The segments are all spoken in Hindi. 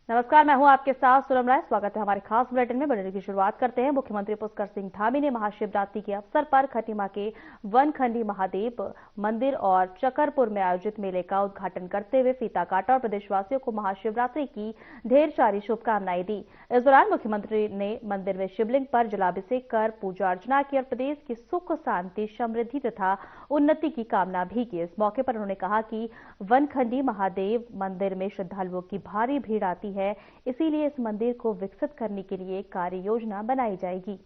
नमस्कार, मैं हूं आपके साथ सूरम राय। स्वागत है हमारे खास बुलेटिन में। बुलेटिन की शुरुआत करते हैं। मुख्यमंत्री पुष्कर सिंह धामी ने महाशिवरात्रि के अवसर पर खटीमा के वनखंडी महादेव मंदिर और चकरपुर में आयोजित मेले का उद्घाटन करते हुए फीता काटा और प्रदेशवासियों को महाशिवरात्रि की ढेर सारी शुभकामनाएं दी। इस दौरान मुख्यमंत्री ने मंदिर में शिवलिंग पर जलाभिषेक कर पूजा अर्चना की और प्रदेश की सुख शांति समृद्धि तथा उन्नति की कामना भी की। इस मौके पर उन्होंने कहा कि वनखंडी महादेव मंदिर में श्रद्धालुओं की भारी भीड़ आती है, इसीलिए इस मंदिर को विकसित करने के लिए कार्य योजना बनाई जाएगी।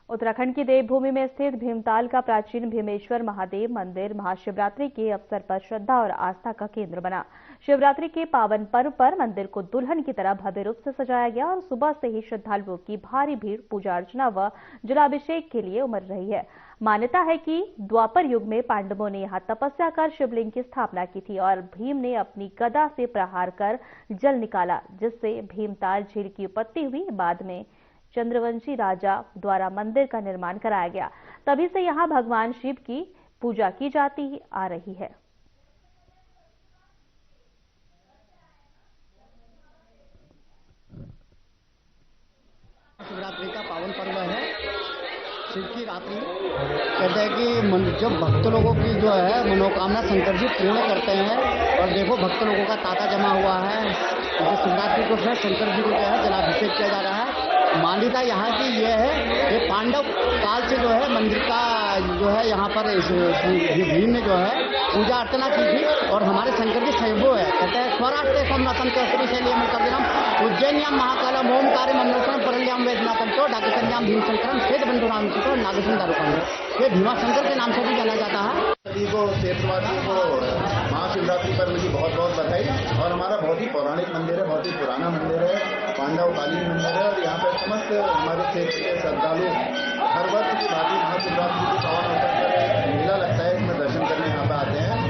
उत्तराखंड की देवभूमि में स्थित भीमताल का प्राचीन भीमेश्वर महादेव मंदिर महाशिवरात्रि के अवसर पर श्रद्धा और आस्था का केंद्र बना। शिवरात्रि के पावन पर्व पर मंदिर को दुल्हन की तरह भव्य रूप से सजाया गया और सुबह से ही श्रद्धालुओं की भारी भीड़ पूजा अर्चना व जलाभिषेक के लिए उमड़ रही है। मान्यता है कि द्वापर युग में पांडवों ने यहाँ तपस्या कर शिवलिंग की स्थापना की थी और भीम ने अपनी गदा से प्रहार कर जल निकाला, जिससे भीमताल झील की उत्पत्ति हुई। बाद में चंद्रवंशी राजा द्वारा मंदिर का निर्माण कराया गया। तभी से यहाँ भगवान शिव की पूजा की जाती आ रही है। शिवरात्रि का पावन पर्व है। शिव की रात्रि कहते हैं कि जब भक्त लोगों की जो है मनोकामना शंकर जी पूर्ण करते हैं, और देखो भक्त लोगों का तांता जमा हुआ है। जैसे शिवरात्रि को शंकर जी को जो है जलाभिषेक किया जा रहा है। मान्यता यहाँ की ये है कि पांडव काल से जो है मंदिर का जो है यहाँ पर भीम ने जो है पूजा अर्चना की थी, और हमारे शंकर जी स्वयंभू है। कहते हैं स्वराष्ट्र सोमनाथम केसरी शैलियम कर्दिनम उज्जैन्याम महाकालम ओमकार मंडलम परल्याम वेदनाथम तो डाकिकन्याम भीम शंकरम श्वेत बंधुराम तो नागसुंदर। ये भीमा शंकर के नाम से भी जाना जाता है। सभी को क्षेत्रवासियों को महाशिवरात्रि पर मेरी बहुत बहुत बधाई। और हमारा बहुत ही पौराणिक मंदिर है, बहुत ही पुराना मंदिर है, पांडव कालीन मंदिर है। और यहाँ पर समस्त हमारे क्षेत्र के श्रद्धालु हर वर्ष की भांति महाशिवरात्रि के पावन अवसर पर मेला लगता है, इसमें दर्शन करने यहाँ पर आते हैं।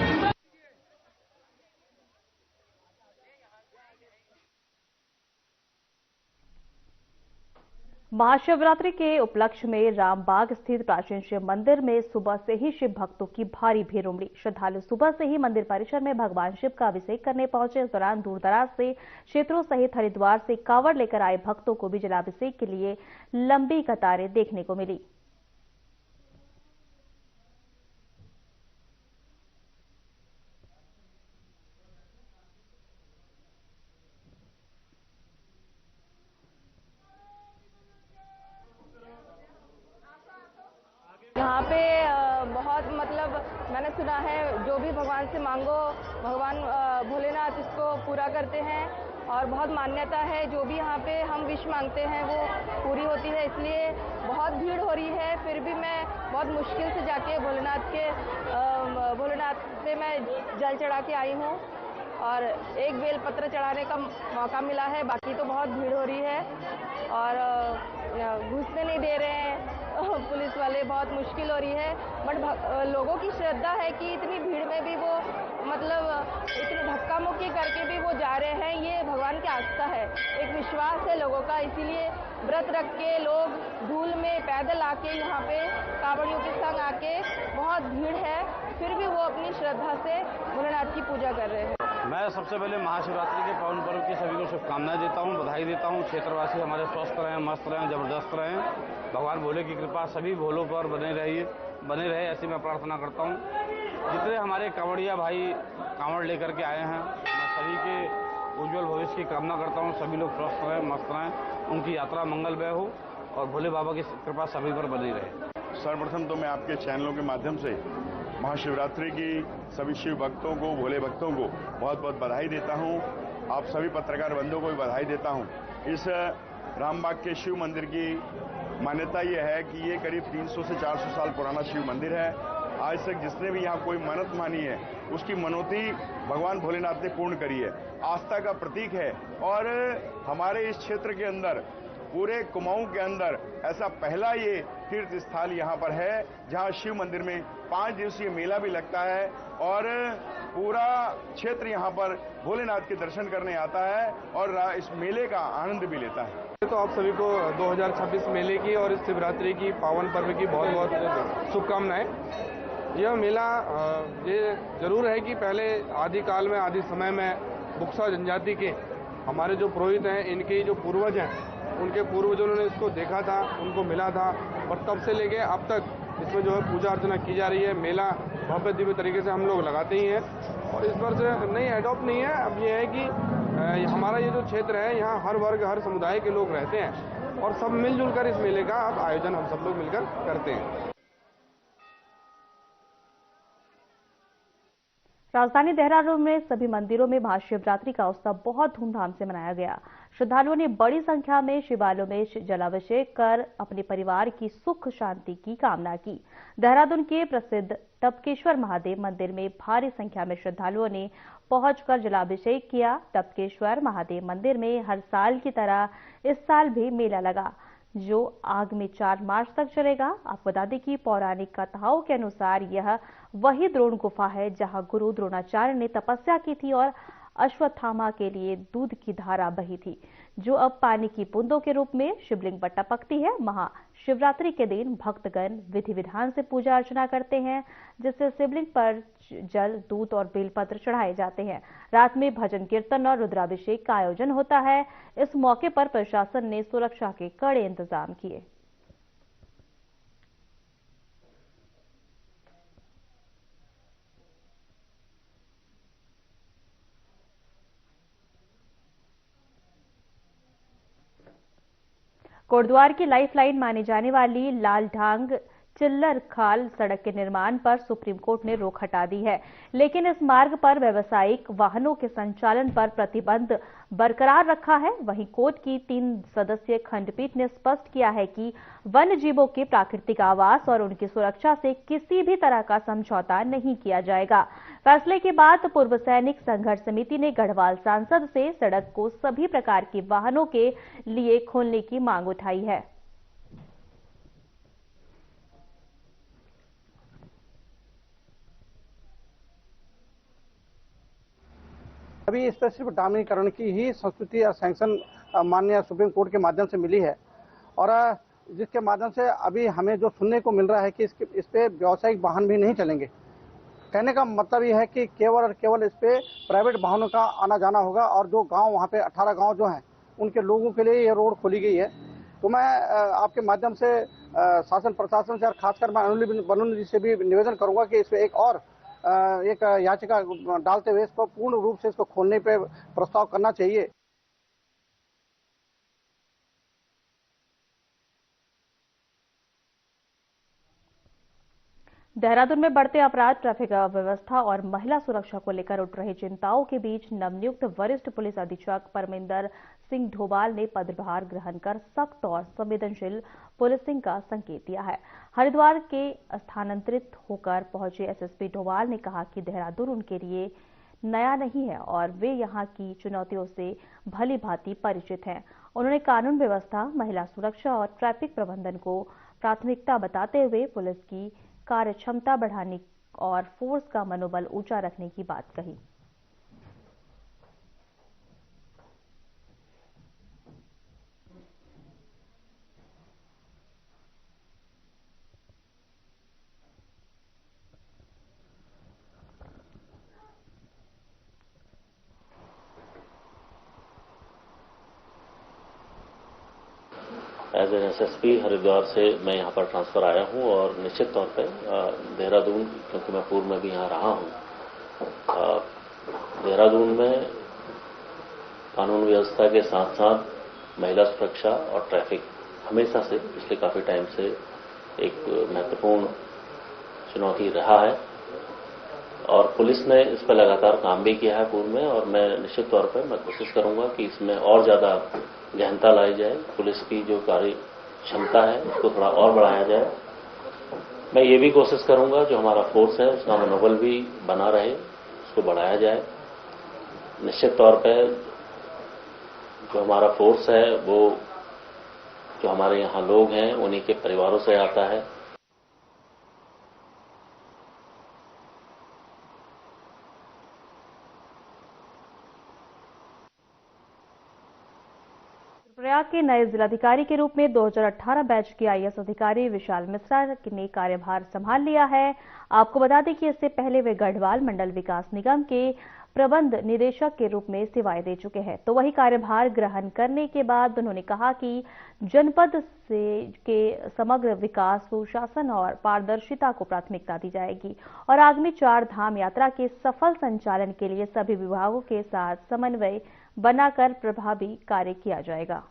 महाशिवरात्रि के उपलक्ष्य में रामबाग स्थित प्राचीन शिव मंदिर में सुबह से ही शिव भक्तों की भारी भीड़ उमड़ी। श्रद्धालु सुबह से ही मंदिर परिसर में भगवान शिव का अभिषेक करने पहुंचे। इस दौरान दूर दराज से क्षेत्रों सहित हरिद्वार से कांवड़ लेकर आए भक्तों को भी जलाभिषेक के लिए लंबी कतारें देखने को मिली। यहाँ पे बहुत मैंने सुना है जो भी भगवान से मांगो भगवान भोलेनाथ इसको पूरा करते हैं, और बहुत मान्यता है जो भी यहाँ पे हम विश मांगते हैं वो पूरी होती है। इसलिए बहुत भीड़ हो रही है, फिर भी मैं बहुत मुश्किल से जाके भोलेनाथ से मैं जल चढ़ा के आई हूँ और एक बेलपत्र चढ़ाने का मौका मिला है। बाकी तो बहुत भीड़ हो रही है और घुसने नहीं दे रहे हैं पुलिस वाले, बहुत मुश्किल हो रही है। बट लोगों की श्रद्धा है कि इतनी भीड़ में भी वो इतनी धक्का मुक्की करके भी वो जा रहे हैं। ये भगवान की आस्था है, एक विश्वास है लोगों का। इसीलिए व्रत रख के लोग धूल में पैदल आके यहाँ पे कांवड़ियों के संग आके, बहुत भीड़ है, फिर भी वो अपनी श्रद्धा से भोलेनाथ की पूजा कर रहे हैं। मैं सबसे पहले महाशिवरात्रि के पावन पर्व की सभी को शुभकामनाएं देता हूं, बधाई देता हूं। क्षेत्रवासी हमारे स्वस्थ रहें, मस्त रहें, जबरदस्त रहें। भगवान भोले की कृपा सभी भोलों पर बने रहे ऐसी मैं प्रार्थना करता हूं। जितने हमारे कांवड़िया भाई कांवड़ लेकर के आए हैं, मैं सभी के उज्जवल भविष्य की कामना करता हूं। सभी लोग स्वस्थ रहें, मस्त रहें, उनकी यात्रा मंगलमय हो और भोले बाबा की कृपा सभी पर बनी रहे। सर्वप्रथम तो मैं आपके चैनलों के माध्यम से महाशिवरात्रि की सभी शिव भक्तों को, भोले भक्तों को बहुत बहुत बधाई देता हूं। आप सभी पत्रकार बंधुओं को भी बधाई देता हूं। इस रामबाग के शिव मंदिर की मान्यता ये है कि ये करीब 300 से 400 साल पुराना शिव मंदिर है। आज तक जिसने भी यहाँ कोई मन्नत मानी है उसकी मनोती भगवान भोलेनाथ ने पूर्ण करी है। आस्था का प्रतीक है और हमारे इस क्षेत्र के अंदर पूरे कुमाऊं के अंदर ऐसा पहला ये तीर्थ स्थल यहाँ पर है जहाँ शिव मंदिर में 5 दिवसीय मेला भी लगता है और पूरा क्षेत्र यहाँ पर भोलेनाथ के दर्शन करने आता है और इस मेले का आनंद भी लेता है। तो आप सभी को 2026 मेले की और इस शिवरात्रि की पावन पर्व की बहुत बहुत शुभकामनाएं। यह मेला ये जरूर है कि पहले आदि काल में आदि समय में बुक्सा जनजाति के हमारे जो पुरोहित हैं, इनके जो पूर्वज हैं, उनके पूर्वजों ने इसको देखा था, उनको मिला था और तब से लेके अब तक इसमें जो है पूजा अर्चना की जा रही है। मेला भव्य दिव्य तरीके से हम लोग लगाते ही हैं और इस वर्ष नई एडॉप्ट नहीं है। अब ये है कि हमारा ये जो क्षेत्र है यहाँ हर वर्ग हर समुदाय के लोग रहते हैं और सब मिलजुल कर इस मेले का अब आयोजन हम सब लोग मिलकर करते हैं। राजधानी देहरादून में सभी मंदिरों में महाशिवरात्रि का उत्सव बहुत धूमधाम से मनाया गया। श्रद्धालुओं ने बड़ी संख्या में शिवालयों में जलाभिषेक कर अपने परिवार की सुख शांति की कामना की। देहरादून के प्रसिद्ध टपकेश्वर महादेव मंदिर में भारी संख्या में श्रद्धालुओं ने पहुंचकर जलाभिषेक किया। टपकेश्वर महादेव मंदिर में हर साल की तरह इस साल भी मेला लगा, जो आगामी 4 मार्च तक चलेगा। आपको बता दें कि पौराणिक कथाओं के अनुसार यह वही द्रोण गुफा है जहां गुरु द्रोणाचार्य ने तपस्या की थी और अश्वत्थामा के लिए दूध की धारा बही थी, जो अब पानी की बूंदों के रूप में शिवलिंग पर टपकती है। महाशिवरात्रि के दिन भक्तगण विधि विधान से पूजा अर्चना करते हैं, जिससे शिवलिंग पर जल, दूध और बेलपत्र चढ़ाए जाते हैं। रात में भजन कीर्तन और रुद्राभिषेक का आयोजन होता है। इस मौके पर प्रशासन ने सुरक्षा के कड़े इंतजाम किए। कोटद्वार की लाइफलाइन मानी जाने वाली लालढांग चिल्लर खाल सड़क के निर्माण पर सुप्रीम कोर्ट ने रोक हटा दी है, लेकिन इस मार्ग पर व्यावसायिक वाहनों के संचालन पर प्रतिबंध बरकरार रखा है। वहीं कोर्ट की 3 सदस्यीय खंडपीठ ने स्पष्ट किया है कि वन्य जीवों के प्राकृतिक आवास और उनकी सुरक्षा से किसी भी तरह का समझौता नहीं किया जाएगा। फैसले के बाद पूर्व सैनिक संघर्ष समिति ने गढ़वाल सांसद से सड़क को सभी प्रकार के वाहनों के लिए खोलने की मांग उठाई है। अभी इस पर सिर्फ डामरीकरण की ही संस्तुति या सैंक्शन माननीय सुप्रीम कोर्ट के माध्यम से मिली है और जिसके माध्यम से अभी हमें जो सुनने को मिल रहा है कि इस पे व्यावसायिक वाहन भी नहीं चलेंगे। कहने का मतलब ये है कि केवल और केवल इस पे प्राइवेट वाहनों का आना जाना होगा और जो गांव वहाँ पे 18 गांव जो हैं उनके लोगों के लिए ये रोड खोली गई है। तो मैं आपके माध्यम से शासन प्रशासन से और खासकर मैं अनुली जी से भी निवेदन करूंगा कि इसमें एक याचिका डालते हुए इसको पूर्ण रूप से इसको खोलने पे प्रस्ताव करना चाहिए। देहरादून में बढ़ते अपराध, ट्रैफिक व्यवस्था और महिला सुरक्षा को लेकर उठ रही चिंताओं के बीच नवनियुक्त वरिष्ठ पुलिस अधीक्षक परमिंदर सिंह ढोबाल ने पदभार ग्रहण कर सख्त और संवेदनशील पुलिसिंग का संकेत दिया है। हरिद्वार के स्थानांतरित होकर पहुंचे एसएसपी ढोबाल ने कहा कि देहरादून उनके लिए नया नहीं है और वे यहां की चुनौतियों से भली भांति परिचित हैं। उन्होंने कानून व्यवस्था, महिला सुरक्षा और ट्रैफिक प्रबंधन को प्राथमिकता बताते हुए पुलिस की कार्य क्षमता बढ़ाने और फोर्स का मनोबल ऊंचा रखने की बात कही। एज एन एसएसपी हरिद्वार से मैं यहाँ पर ट्रांसफर आया हूँ और निश्चित तौर पर देहरादून, क्योंकि मैं पूर्व में भी यहाँ रहा हूँ, देहरादून में कानून व्यवस्था के साथ साथ महिला सुरक्षा और ट्रैफिक हमेशा से पिछले काफी टाइम से एक महत्वपूर्ण चुनौती रहा है और पुलिस ने इस पर लगातार काम भी किया है पूर्व में और मैं निश्चित तौर पर मैं कोशिश करूंगा कि इसमें और ज्यादा गहनता लाई जाए। पुलिस की जो कार्य क्षमता है उसको थोड़ा और बढ़ाया जाए। मैं ये भी कोशिश करूंगा जो हमारा फोर्स है उसका मनोबल भी बना रहे, उसको बढ़ाया जाए। निश्चित तौर पर जो हमारा फोर्स है वो जो हमारे यहाँ लोग हैं उन्हीं के परिवारों से आता है। प्रयाग के नए जिलाधिकारी के रूप में 2018 बैच के आईएएस अधिकारी विशाल मिश्रा ने कार्यभार संभाल लिया है। आपको बता दें कि इससे पहले वे गढ़वाल मंडल विकास निगम के प्रबंध निदेशक के रूप में सेवाएं दे चुके हैं। तो वही कार्यभार ग्रहण करने के बाद उन्होंने कहा कि जनपद के समग्र विकास, सुशासन और पारदर्शिता को प्राथमिकता दी जाएगी और आगामी 4 धाम यात्रा के सफल संचालन के लिए सभी विभागों के साथ समन्वय बनाकर प्रभावी कार्य किया जाएगा।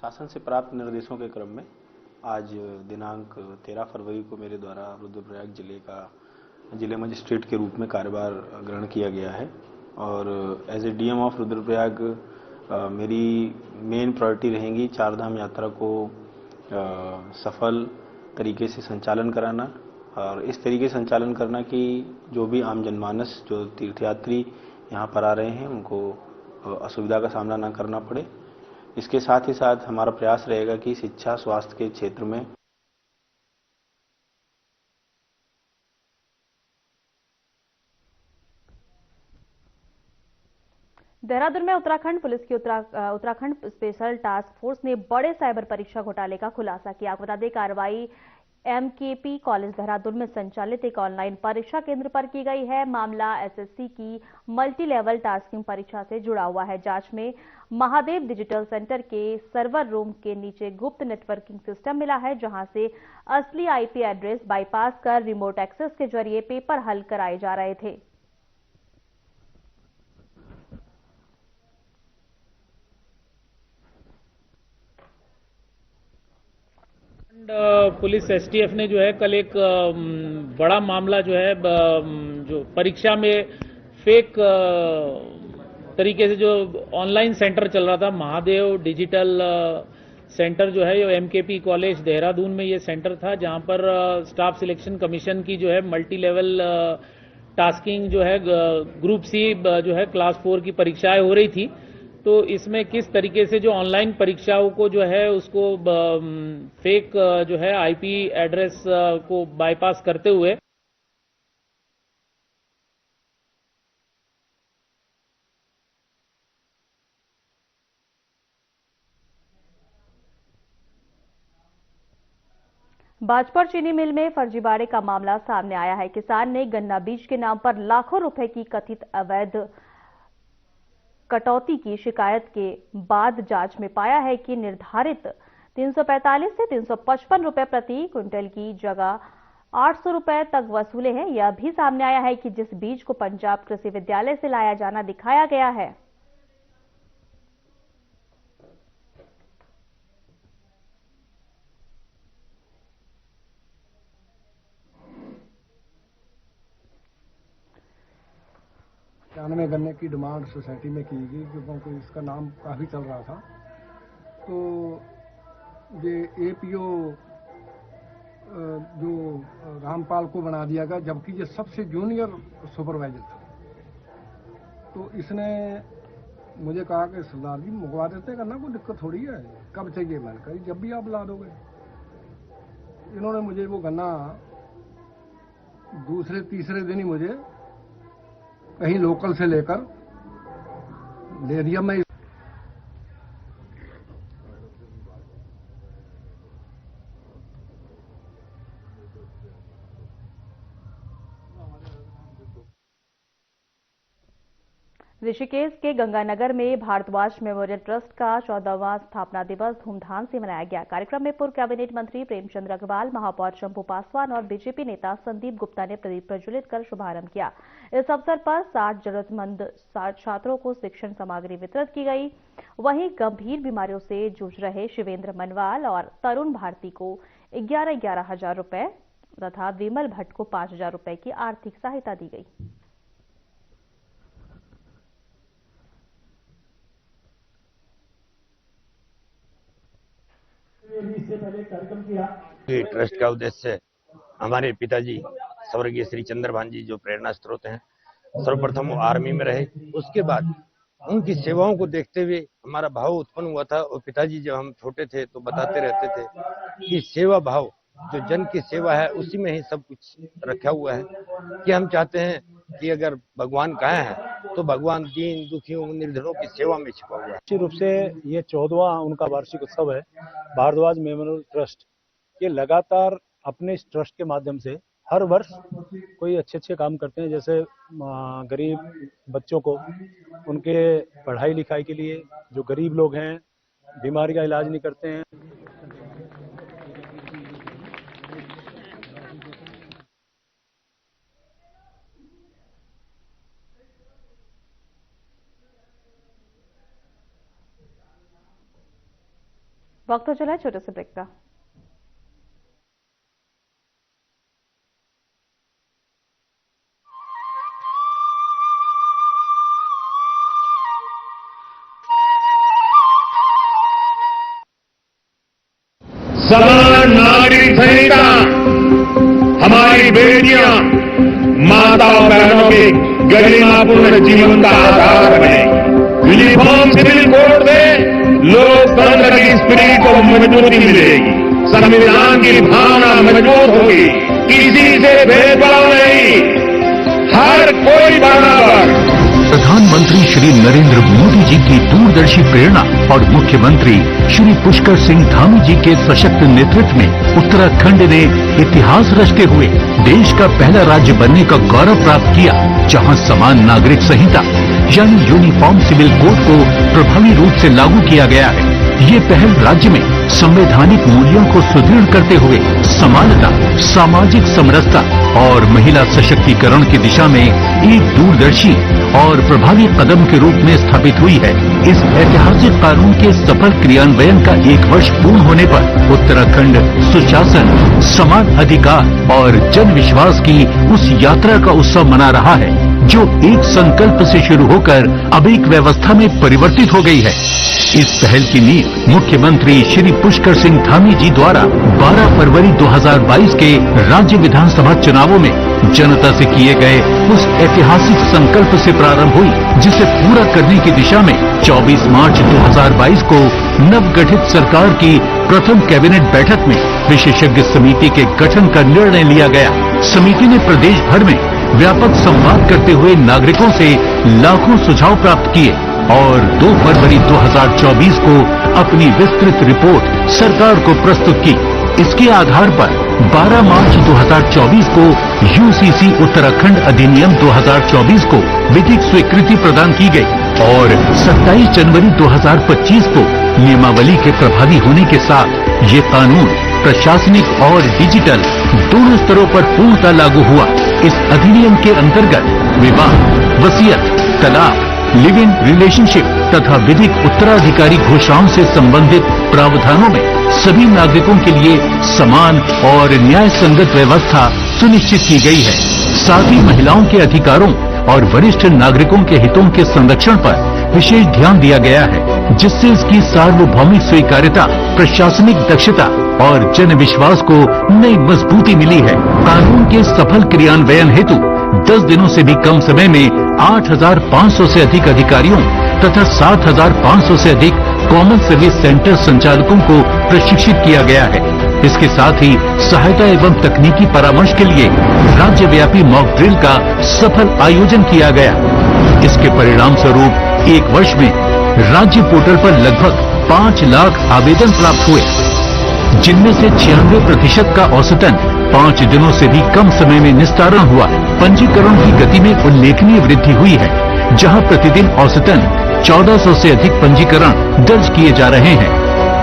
शासन से प्राप्त निर्देशों के क्रम में आज दिनांक 13 फरवरी को मेरे द्वारा रुद्रप्रयाग जिले मजिस्ट्रेट के रूप में कार्यभार ग्रहण किया गया है और as a DM of Rudraprayag मेरी मेन प्रायोरिटी रहेंगी 4 धाम यात्रा को सफल तरीके से संचालन कराना और इस तरीके से संचालन करना कि जो भी आम जनमानस, जो तीर्थयात्री यहाँ पर आ रहे हैं, उनको असुविधा का सामना न करना पड़े। इसके साथ ही साथ हमारा प्रयास रहेगा कि शिक्षा, स्वास्थ्य के क्षेत्र में देहरादून में उत्तराखंड पुलिस की उत्तराखंड स्पेशल टास्क फोर्स ने बड़े साइबर परीक्षा घोटाले का खुलासा किया। आपको बता दें, कार्रवाई एमकेपी कॉलेज देहरादून में संचालित एक ऑनलाइन परीक्षा केंद्र पर की गई है। मामला एसएससी की मल्टी लेवल टास्किंग परीक्षा से जुड़ा हुआ है। जांच में महादेव डिजिटल सेंटर के सर्वर रूम के नीचे गुप्त नेटवर्किंग सिस्टम मिला है, जहां से असली आईपी एड्रेस बाईपास कर रिमोट एक्सेस के जरिए पेपर हल कराए जा रहे थे। पुलिस एसटीएफ ने जो है कल एक बड़ा मामला जो है जो परीक्षा में फेक तरीके से जो ऑनलाइन सेंटर चल रहा था, महादेव डिजिटल सेंटर जो है, ये एमकेपी कॉलेज देहरादून में ये सेंटर था, जहां पर स्टाफ सिलेक्शन कमीशन की जो है मल्टी लेवल टास्किंग जो है ग्रुप सी जो है क्लास 4 की परीक्षाएं हो रही थी। तो इसमें किस तरीके से जो ऑनलाइन परीक्षाओं को जो है उसको फेक जो है आईपी एड्रेस को बाईपास करते हुए बाजपुर चीनी मिल में फर्जीवाड़े का मामला सामने आया है। किसान ने गन्ना बीज के नाम पर लाखों रुपए की कथित अवैध कटौती की शिकायत के बाद जांच में पाया है कि निर्धारित 345 से 355 रुपए प्रति क्विंटल की जगह 800 रुपए तक वसूले हैं। यह भी सामने आया है कि जिस बीज को पंजाब कृषि विद्यालय से लाया जाना दिखाया गया है, में गन्ने की डिमांड सोसाइटी में की गई, क्योंकि इसका नाम काफ़ी चल रहा था। तो ये एपीओ जो रामपाल को बना दिया गया, जबकि ये सबसे जूनियर सुपरवाइजर था। तो इसने मुझे कहा कि सरदार जी मुकवा देते गन्ना, कोई दिक्कत थोड़ी है, कब चाहिए? मैंने कहा जब भी आप ला दोगे। इन्होंने मुझे वो गन्ना दूसरे तीसरे दिन ही मुझे कहीं लोकल से लेकर ले दिया। मैं ऋषिकेश के गंगानगर में भारद्वाज मेमोरियल ट्रस्ट का 14वां स्थापना दिवस धूमधाम से मनाया गया। कार्यक्रम में पूर्व कैबिनेट मंत्री प्रेमचंद अग्रवाल, महापौर शंभू पासवान और बीजेपी नेता संदीप गुप्ता ने प्रदीप प्रज्वलित कर शुभारंभ किया। इस अवसर पर 60 जरूरतमंद छात्रों को शिक्षण सामग्री वितरित की गई। वहीं गंभीर बीमारियों से जूझ रहे शिवेंद्र मनवाल और तरुण भारती को 11,11 हजार रुपए तथा विमल भट्ट को 5,000 रुपए की आर्थिक सहायता दी गई। ट्रस्ट का उद्देश्य हमारे पिताजी स्वर्गीय श्री चंद्रभान जी जो प्रेरणा स्रोत हैं, सर्वप्रथम वो आर्मी में रहे। उसके बाद उनकी सेवाओं को देखते हुए हमारा भाव उत्पन्न हुआ था और पिताजी जब हम छोटे थे तो बताते रहते थे कि सेवा भाव, जो जन की सेवा है उसी में ही सब कुछ रखा हुआ है, कि हम चाहते हैं कि अगर भगवान कहाँ है तो भगवान दीन दुखियों निर्धनों की सेवा में छिपा हुआ है। निश्चित रूप से ये 14वां उनका वार्षिक उत्सव है। भारद्वाज मेमोरियल ट्रस्ट ये लगातार अपने इस ट्रस्ट के माध्यम से हर वर्ष कोई अच्छे काम करते हैं, जैसे गरीब बच्चों को उनके पढ़ाई लिखाई के लिए, जो गरीब लोग हैं बीमारी का इलाज नहीं करते हैं। वक्त तो चला है छोटे से ब्रेक का। समान नागरिक संहिता हमारी बेटियां, माता बहनों की गरिमापूर्ण जीवन का आधार बने। यूनिफॉर्म सिविल कोड में लोकतंत्र की स्पिरिट को मजबूती मिलेगी, संविधान की भावना मजबूत होगी, किसी से भेदभाव नहीं, हर कोई बराबर। प्रधानमंत्री श्री नरेंद्र मोदी जी की दूरदर्शी प्रेरणा और मुख्यमंत्री श्री पुष्कर सिंह धामी जी के सशक्त नेतृत्व में उत्तराखंड ने इतिहास रचते हुए देश का पहला राज्य बनने का गौरव प्राप्त किया, जहां समान नागरिक संहिता यानी यूनिफॉर्म सिविल कोड को प्रभावी रूप से लागू किया गया है। ये पहल राज्य में संवैधानिक मूल्यों को सुदृढ़ करते हुए समानता, सामाजिक समरसता और महिला सशक्तिकरण की दिशा में एक दूरदर्शी और प्रभावी कदम के रूप में स्थापित हुई है। इस ऐतिहासिक कानून के सफल क्रियान्वयन का 1 वर्ष पूर्ण होने पर उत्तराखंड सुशासन, समान अधिकार और जन विश्वास की उस यात्रा का उत्सव मना रहा है जो एक संकल्प से शुरू होकर अब एक व्यवस्था में परिवर्तित हो गई है। इस पहल की नींव मुख्यमंत्री श्री पुष्कर सिंह धामी जी द्वारा 12 फरवरी 2022 के राज्य विधानसभा चुनावों में जनता से किए गए उस ऐतिहासिक संकल्प से प्रारंभ हुई, जिसे पूरा करने की दिशा में 24 मार्च 2022 को नवगठित सरकार की प्रथम कैबिनेट बैठक में विशेषज्ञ समिति के गठन का निर्णय लिया गया। समिति ने प्रदेश भर में व्यापक संवाद करते हुए नागरिकों से लाखों सुझाव प्राप्त किए और 2 फरवरी 2024 को अपनी विस्तृत रिपोर्ट सरकार को प्रस्तुत की। इसके आधार पर 12 मार्च 2024 को यूसीसी उत्तराखंड अधिनियम 2024 को विधिक स्वीकृति प्रदान की गई और 27 जनवरी 2025 को नियमावली के प्रभावी होने के साथ ये कानून प्रशासनिक और डिजिटल दोनों स्तरों पर पूर्णतः लागू हुआ। इस अधिनियम के अंतर्गत विवाह, वसीयत, तलाक, लिव इन रिलेशनशिप तथा विधिक उत्तराधिकारी घोषणाओं से संबंधित प्रावधानों में सभी नागरिकों के लिए समान और न्याय संगत व्यवस्था सुनिश्चित की गई है। साथ ही महिलाओं के अधिकारों और वरिष्ठ नागरिकों के हितों के संरक्षण पर विशेष ध्यान दिया गया है, जिससे इसकी सार्वभौमिक स्वीकार्यता, प्रशासनिक दक्षता और जन विश्वास को नई मजबूती मिली है। कानून के सफल क्रियान्वयन हेतु 10 दिनों से भी कम समय में 8,500 से अधिक अधिकारियों तथा 7,500 से अधिक कॉमन सर्विस सेंटर संचालकों को प्रशिक्षित किया गया है। इसके साथ ही सहायता एवं तकनीकी परामर्श के लिए राज्यव्यापी मॉक ड्रिल का सफल आयोजन किया गया। इसके परिणाम स्वरूप 1 वर्ष में राज्य पोर्टल पर लगभग 5 लाख आवेदन प्राप्त हुए, जिनमें से 96% का औसतन 5 दिनों से भी कम समय में निस्तारण हुआ। पंजीकरण की गति में उल्लेखनीय वृद्धि हुई है, जहां प्रतिदिन औसतन 1400 से अधिक पंजीकरण दर्ज किए जा रहे हैं।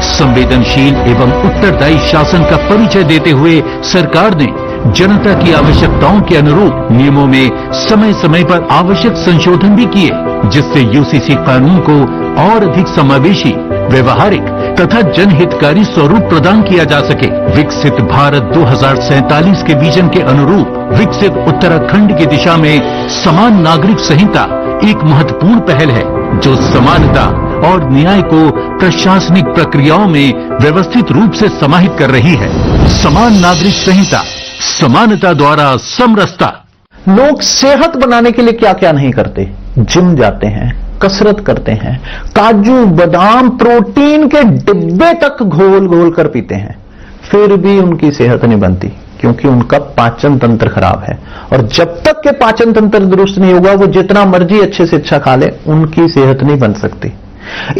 संवेदनशील एवं उत्तरदायी शासन का परिचय देते हुए सरकार ने जनता की आवश्यकताओं के अनुरूप नियमों में समय समय पर आवश्यक संशोधन भी किए, जिससे यूसीसी कानून को और अधिक समावेशी, व्यवहारिक तथा जनहितकारी स्वरूप प्रदान किया जा सके। विकसित भारत 2047 के विजन के अनुरूप विकसित उत्तराखंड की दिशा में समान नागरिक संहिता एक महत्वपूर्ण पहल है, जो समानता और न्याय को प्रशासनिक प्रक्रियाओं में व्यवस्थित रूप से समाहित कर रही है। समान नागरिक संहिता, समानता द्वारा समरसता। लोग सेहत बनाने के लिए क्या क्या नहीं करते, जिम जाते हैं, कसरत करते हैं, काजू बादाम प्रोटीन के डिब्बे तक घोल घोल कर पीते हैं, फिर भी उनकी सेहत नहीं बनती, क्योंकि उनका पाचन तंत्र खराब है। और जब तक के पाचन तंत्र दुरुस्त नहीं होगा, वो जितना मर्जी अच्छे से अच्छा खा ले, उनकी सेहत नहीं बन सकती।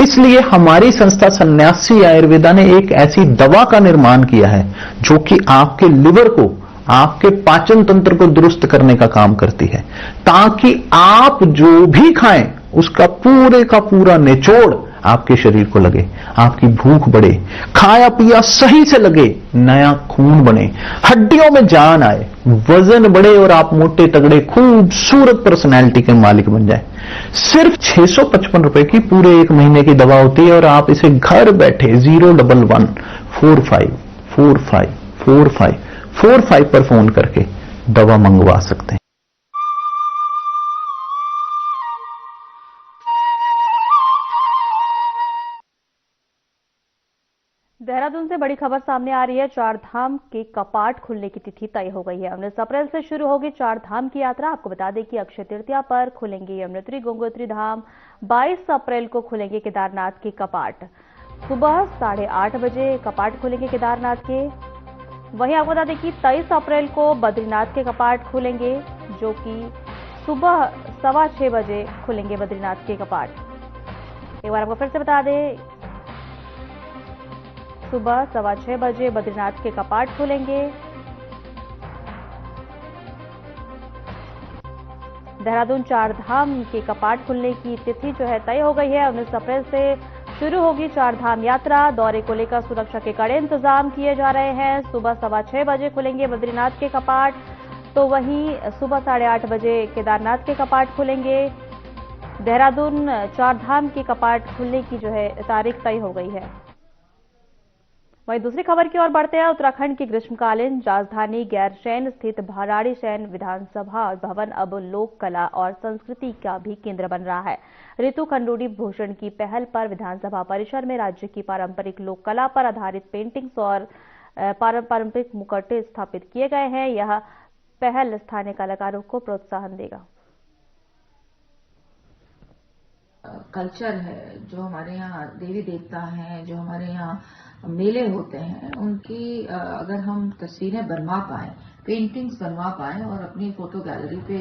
इसलिए हमारी संस्था सन्यासी आयुर्वेदा ने एक ऐसी दवा का निर्माण किया है जो कि आपके लिवर को, आपके पाचन तंत्र को दुरुस्त करने का काम करती है, ताकि आप जो भी खाएं उसका पूरे का पूरा निचोड़ आपके शरीर को लगे, आपकी भूख बढ़े, खाया पिया सही से लगे, नया खून बने, हड्डियों में जान आए, वजन बढ़े और आप मोटे तगड़े खूबसूरत पर्सनैलिटी के मालिक बन जाए। सिर्फ 655 रुपए की पूरे 1 महीने की दवा होती है और आप इसे घर बैठे 01145454545 पर फोन करके दवा मंगवा सकते हैं। देहरादून से बड़ी खबर सामने आ रही है। 4 धाम के कपाट खुलने की तिथि तय हो गई है। 19 अप्रैल से शुरू होगी 4 धाम की यात्रा। आपको बता दें कि अक्षय तृतीया पर खुलेंगे यमुनोत्री गंगोत्री धाम। 22 अप्रैल को खुलेंगे केदारनाथ के कपाट। सुबह 8:30 बजे कपाट खुलेंगे केदारनाथ के। वहीं आपको बता दें कि 23 अप्रैल को बद्रीनाथ के कपाट खुलेंगे, जो कि सुबह 6:15 बजे खुलेंगे बद्रीनाथ के कपाट। एक बार आपको फिर से बता दें, सुबह 6:15 बजे बद्रीनाथ के कपाट खुलेंगे। देहरादून 4 धाम के कपाट खुलने की तिथि जो है तय हो गई है। 19 अप्रैल से शुरू होगी 4 धाम यात्रा। दौरे को लेकर सुरक्षा के कड़े इंतजाम किए जा रहे हैं। सुबह 6:15 बजे खुलेंगे बद्रीनाथ के कपाट, तो वहीं सुबह 8:30 बजे केदारनाथ के कपाट खुलेंगे। देहरादून 4 धाम के कपाट खुलने की जो है तारीख तय हो गई है। वहीं दूसरी खबर की ओर बढ़ते हैं। उत्तराखंड की ग्रीष्मकालीन राजधानी गैरसैंण स्थित भराड़ीसैंण विधानसभा भवन अब लोक कला और संस्कृति का भी केंद्र बन रहा है। ऋतु खंडूड़ी भूषण की पहल पर विधानसभा परिसर में राज्य की पारंपरिक लोक कला पर आधारित पेंटिंग्स और पारंपरिक मुखौटे स्थापित किए गए हैं। यह पहल स्थानीय कलाकारों को प्रोत्साहन देगा। कल्चर है, जो हमारे यहाँ देवी देवता हैं, जो हमारे यहाँ मेले होते हैं, उनकी अगर हम तस्वीरें बनवा पाएं, पेंटिंग्स बनवा पाएं और अपनी फोटो गैलरी पे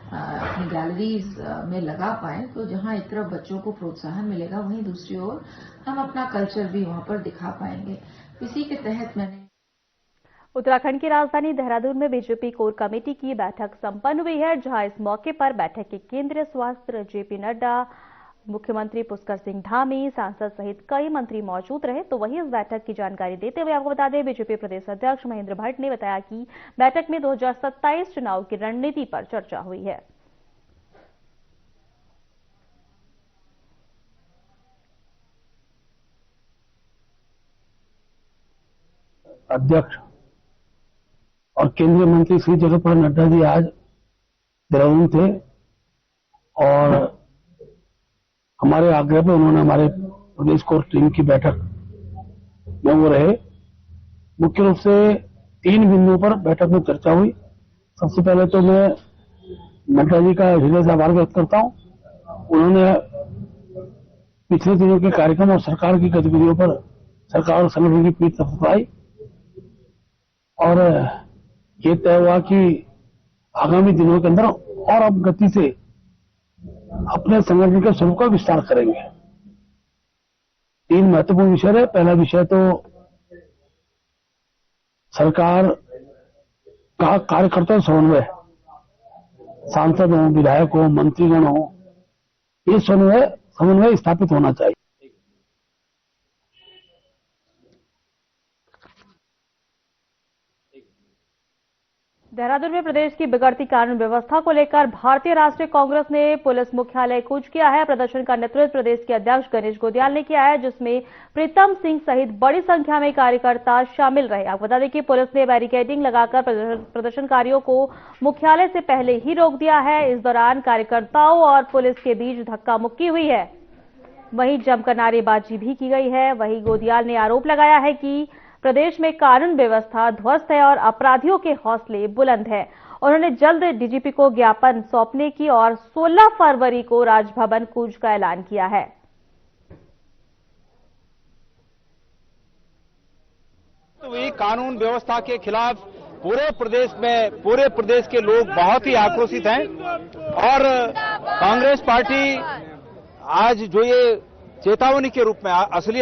अपनी गैलरीज में लगा पाएं, तो जहां एक तरफ बच्चों को प्रोत्साहन मिलेगा, वहीं दूसरी ओर हम अपना कल्चर भी वहां पर दिखा पाएंगे। इसी के तहत मैंने उत्तराखंड की राजधानी देहरादून में बीजेपी कोर कमेटी की बैठक संपन्न हुई है, जहां इस मौके पर बैठक के केंद्रीय स्वास्थ्य जेपी नड्डा, मुख्यमंत्री पुष्कर सिंह धामी, सांसद सहित कई मंत्री मौजूद रहे। तो वहीं इस बैठक की जानकारी देते हुए आपको बता दें, बीजेपी प्रदेश अध्यक्ष महेंद्र भट्ट ने बताया कि बैठक में 2027 चुनाव की रणनीति पर चर्चा हुई है। अध्यक्ष और केंद्रीय मंत्री श्री जगत प्रकाश नड्डा जी आज देहरादून थे और हमारे आग्रह पर उन्होंने हमारे प्रदेश कोर टीम की बैठक में वो रहे। मुख्य रूप से 3 बिंदुओं पर बैठक में चर्चा हुई। सबसे पहले तो मैं नड्डा जी का हृदय से आभार व्यक्त करता हूं। उन्होंने पिछले दिनों के कार्यक्रम और सरकार की गतिविधियों पर सरकार और संगठन की पीठ थपथपाई और ये तय हुआ कि आगामी दिनों के अंदर और अब गति से अपने संगठन के स्वरूप का विस्तार करेंगे। 3 महत्वपूर्ण विषय है। पहला विषय तो सरकार का कार्यकर्ता समन्वय, सांसद हो, विधायक हो, मंत्रीगण हो, ये समन्वय स्थापित होना चाहिए। देहरादून में प्रदेश की बिगड़ती कानून व्यवस्था को लेकर भारतीय राष्ट्रीय कांग्रेस ने पुलिस मुख्यालय कूच किया है। प्रदर्शन का नेतृत्व प्रदेश के अध्यक्ष गणेश गोदियाल ने किया है, जिसमें प्रीतम सिंह सहित बड़ी संख्या में कार्यकर्ता शामिल रहे। आपको बता दें कि पुलिस ने बैरिकेडिंग लगाकर प्रदर्शनकारियों को मुख्यालय से पहले ही रोक दिया है। इस दौरान कार्यकर्ताओं और पुलिस के बीच धक्का मुक्की हुई है। वहीं जमकर नारेबाजी भी की गई है। वहीं गोदियाल ने आरोप लगाया है कि प्रदेश में कानून व्यवस्था ध्वस्त है और अपराधियों के हौसले बुलंद है उन्होंने जल्द डीजीपी को ज्ञापन सौंपने की और 16 फरवरी को राजभवन कूच का ऐलान किया है। कानून व्यवस्था के खिलाफ पूरे प्रदेश के लोग बहुत ही आक्रोशित हैं और कांग्रेस पार्टी आज जो ये चेतावनी के रूप में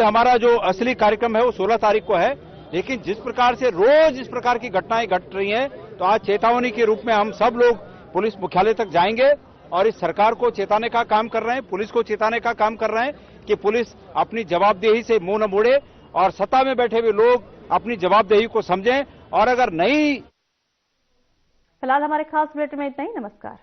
हमारा जो असली कार्यक्रम है वो 16 तारीख को है, लेकिन जिस प्रकार से रोज इस प्रकार की घटनाएं घट रही हैं तो आज चेतावनी के रूप में हम सब लोग पुलिस मुख्यालय तक जाएंगे और इस सरकार को चेताने का काम कर रहे हैं, पुलिस को चेताने का काम कर रहे हैं कि पुलिस अपनी जवाबदेही से मुंह न मोड़े और सत्ता में बैठे हुए लोग अपनी जवाबदेही को समझें और अगर नहीं। फिलहाल हमारे खास बुलेटिन में इतना ही। नमस्कार।